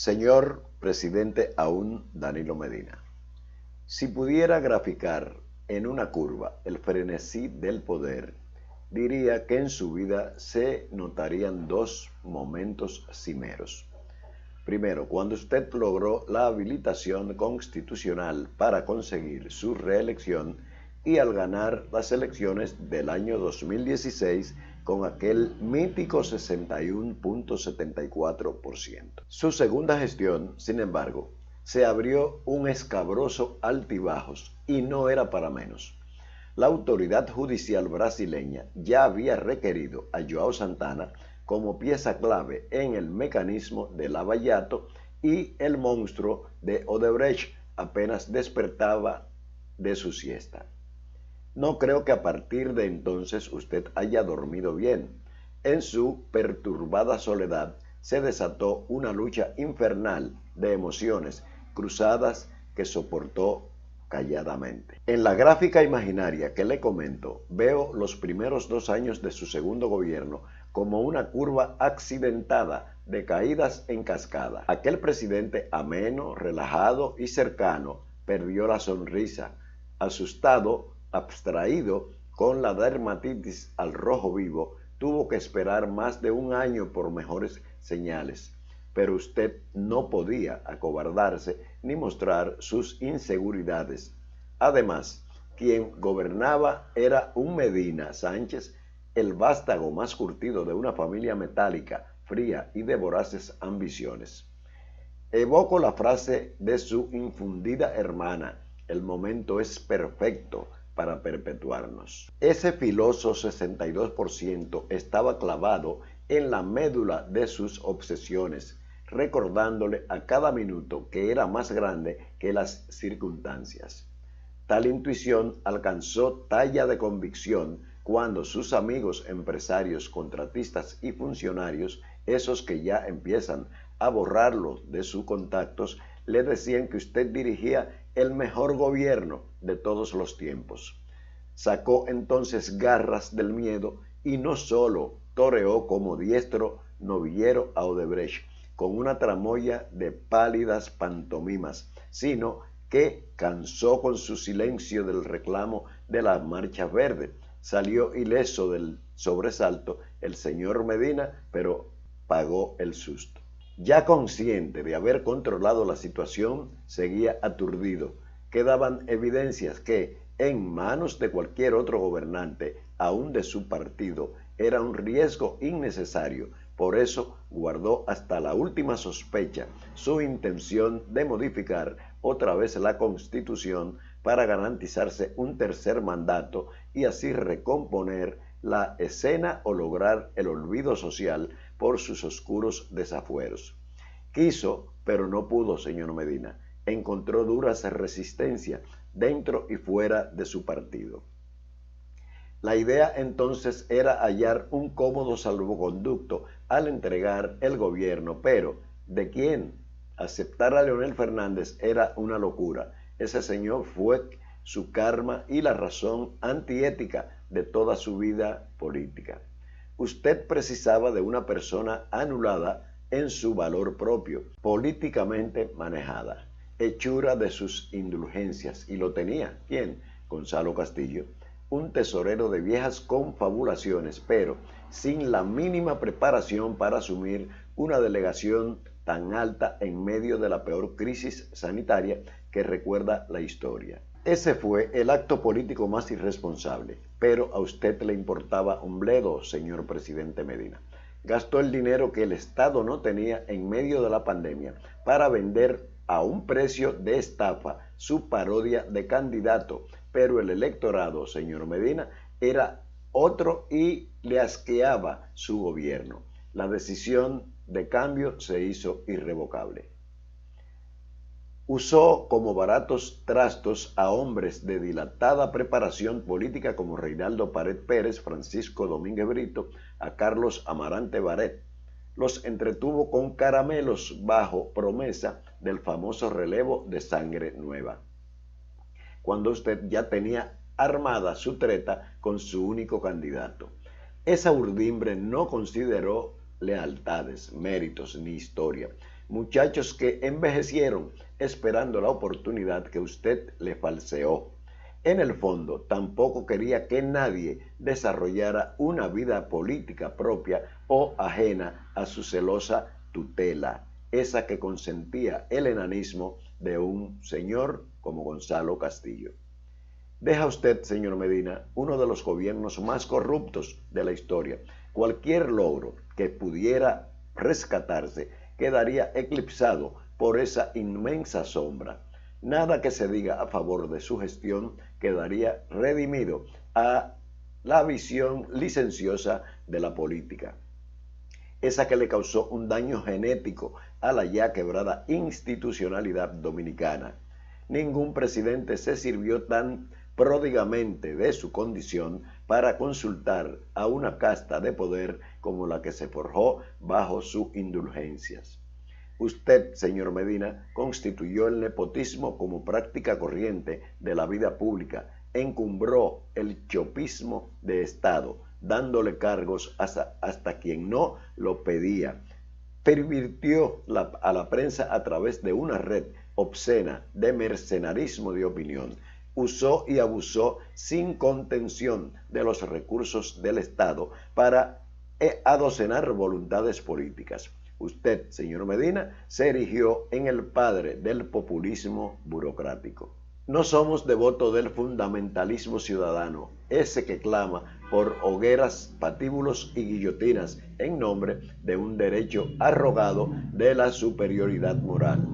Señor presidente aún Danilo Medina, si pudiera graficar en una curva el frenesí del poder, diría que en su vida se notarían dos momentos cimeros. Primero, cuando usted logró la habilitación constitucional para conseguir su reelección y al ganar las elecciones del año 2016 con aquel mítico 61.74%. Su segunda gestión, sin embargo, se abrió un escabroso altibajos y no era para menos. La autoridad judicial brasileña ya había requerido a João Santana como pieza clave en el mecanismo de Lava Jato y el monstruo de Odebrecht apenas despertaba de su siesta. No creo que a partir de entonces usted haya dormido bien. En su perturbada soledad se desató una lucha infernal de emociones cruzadas que soportó calladamente. En la gráfica imaginaria que le comento, veo los primeros 2 años de su segundo gobierno como una curva accidentada de caídas en cascada. Aquel presidente ameno, relajado y cercano perdió la sonrisa, asustado, abstraído con la dermatitis al rojo vivo, tuvo que esperar más de 1 año por mejores señales. Pero usted no podía acobardarse ni mostrar sus inseguridades. Además, quien gobernaba era un Medina Sánchez, el vástago más curtido de una familia metálica, fría y de voraces ambiciones. Evoco la frase de su infundida hermana: el momento es perfecto para perpetuarnos. Ese filoso 62% estaba clavado en la médula de sus obsesiones, recordándole a cada minuto que era más grande que las circunstancias. Tal intuición alcanzó talla de convicción cuando sus amigos empresarios, contratistas y funcionarios, esos que ya empiezan a borrarlo de sus contactos, le decían que usted dirigía el mejor gobierno de todos los tiempos. Sacó entonces garras del miedo y no solo toreó como diestro novillero a Odebrecht con una tramoya de pálidas pantomimas, sino que cansó con su silencio del reclamo de la Marcha Verde. Salió ileso del sobresalto el señor Medina, pero pagó el susto. Ya consciente de haber controlado la situación, seguía aturdido. Quedaban evidencias que, en manos de cualquier otro gobernante, aun de su partido, era un riesgo innecesario. Por eso guardó hasta la última sospecha su intención de modificar otra vez la Constitución para garantizarse un tercer mandato y así recomponer la escena o lograr el olvido social por sus oscuros desafueros. Quiso, pero no pudo, señor Medina. Encontró duras resistencias dentro y fuera de su partido. La idea entonces era hallar un cómodo salvoconducto al entregar el gobierno, pero ¿de quién? Aceptar a Leonel Fernández era una locura. Ese señor fue su karma y la razón antiética de toda su vida política. Usted precisaba de una persona anulada en su valor propio, políticamente manejada, hechura de sus indulgencias, y lo tenía. ¿Quién? Gonzalo Castillo, un tesorero de viejas confabulaciones, pero sin la mínima preparación para asumir una delegación tan alta en medio de la peor crisis sanitaria que recuerda la historia. Ese fue el acto político más irresponsable, pero a usted le importaba un bledo, señor presidente Medina. Gastó el dinero que el Estado no tenía en medio de la pandemia para vender a un precio de estafa su parodia de candidato, pero el electorado, señor Medina, era otro y le asqueaba su gobierno. La decisión de cambio se hizo irrevocable. Usó como baratos trastos a hombres de dilatada preparación política como Reinaldo Pared Pérez, Francisco Domínguez Brito, a Carlos Amarante Barret. Los entretuvo con caramelos bajo promesa del famoso relevo de sangre nueva, cuando usted ya tenía armada su treta con su único candidato. Esa urdimbre no consideró lealtades, méritos ni historia. Muchachos que envejecieron esperando la oportunidad que usted le falseó. En el fondo, tampoco quería que nadie desarrollara una vida política propia o ajena a su celosa tutela, esa que consentía el enanismo de un señor como Gonzalo Castillo. Deja usted, señor Medina, uno de los gobiernos más corruptos de la historia. Cualquier logro que pudiera rescatarse quedaría eclipsado por esa inmensa sombra. Nada que se diga a favor de su gestión quedaría redimido a la visión licenciosa de la política, esa que le causó un daño genético a la ya quebrada institucionalidad dominicana. Ningún presidente se sirvió tan pródigamente de su condición para consultar a una casta de poder como la que se forjó bajo sus indulgencias. Usted, señor Medina, constituyó el nepotismo como práctica corriente de la vida pública, encumbró el chopismo de Estado, dándole cargos hasta quien no lo pedía. Pervirtió a la prensa a través de una red obscena de mercenarismo de opinión. Usó y abusó sin contención de los recursos del Estado para adocenar voluntades políticas. Usted, señor Medina, se erigió en el padre del populismo burocrático. No somos devotos del fundamentalismo ciudadano, ese que clama por hogueras, patíbulos y guillotinas en nombre de un derecho arrogado de la superioridad moral.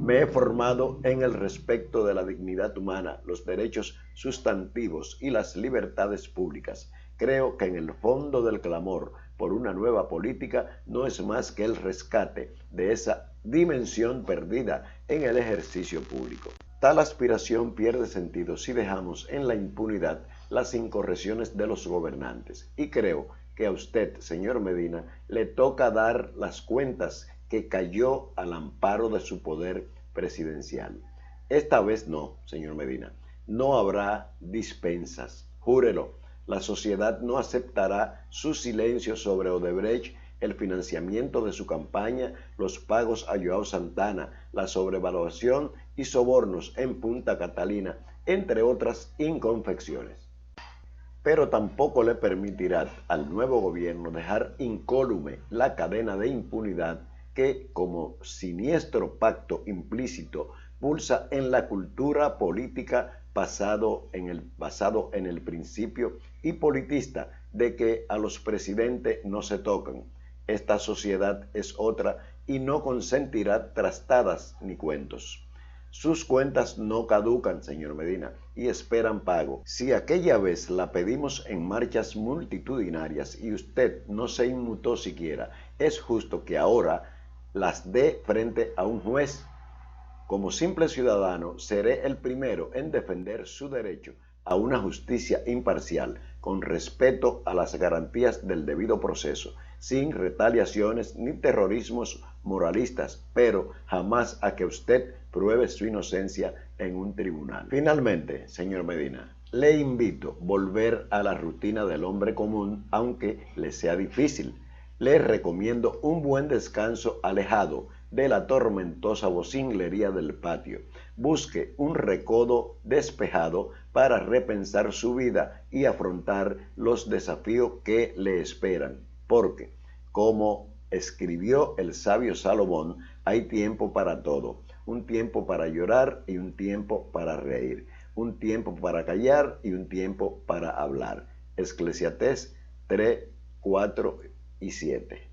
Me he formado en el respeto de la dignidad humana, los derechos sustantivos y las libertades públicas. Creo que en el fondo del clamor por una nueva política no es más que el rescate de esa dimensión perdida en el ejercicio público. Tal aspiración pierde sentido si dejamos en la impunidad las incorrecciones de los gobernantes. Y creo que a usted, señor Medina, le toca dar las cuentas que cayó al amparo de su poder presidencial. Esta vez no, señor Medina. No habrá dispensas. Júrelo. La sociedad no aceptará su silencio sobre Odebrecht, el financiamiento de su campaña, los pagos a Joao Santana, la sobrevaluación y sobornos en Punta Catalina, entre otras inconfecciones. Pero tampoco le permitirá al nuevo gobierno dejar incólume la cadena de impunidad que, como siniestro pacto implícito, pulsa en la cultura política basado en el principio hipolitista de que a los presidentes no se tocan. Esta sociedad es otra y no consentirá trastadas ni cuentos. Sus cuentas no caducan, señor Medina, y esperan pago. Si aquella vez la pedimos en marchas multitudinarias y usted no se inmutó siquiera, es justo que ahora las dé frente a un juez. Como simple ciudadano, seré el primero en defender su derecho a una justicia imparcial, con respeto a las garantías del debido proceso, sin retaliaciones ni terrorismos moralistas, pero jamás a que usted pruebe su inocencia en un tribunal. Finalmente, señor Medina, le invito a volver a la rutina del hombre común, aunque le sea difícil. Le recomiendo un buen descanso alejado de la tormentosa vocinglería del patio. Busque un recodo despejado para repensar su vida y afrontar los desafíos que le esperan. Porque, como escribió el sabio Salomón, hay tiempo para todo. Un tiempo para llorar y un tiempo para reír. Un tiempo para callar y un tiempo para hablar. Eclesiastés 3, 4 y 7.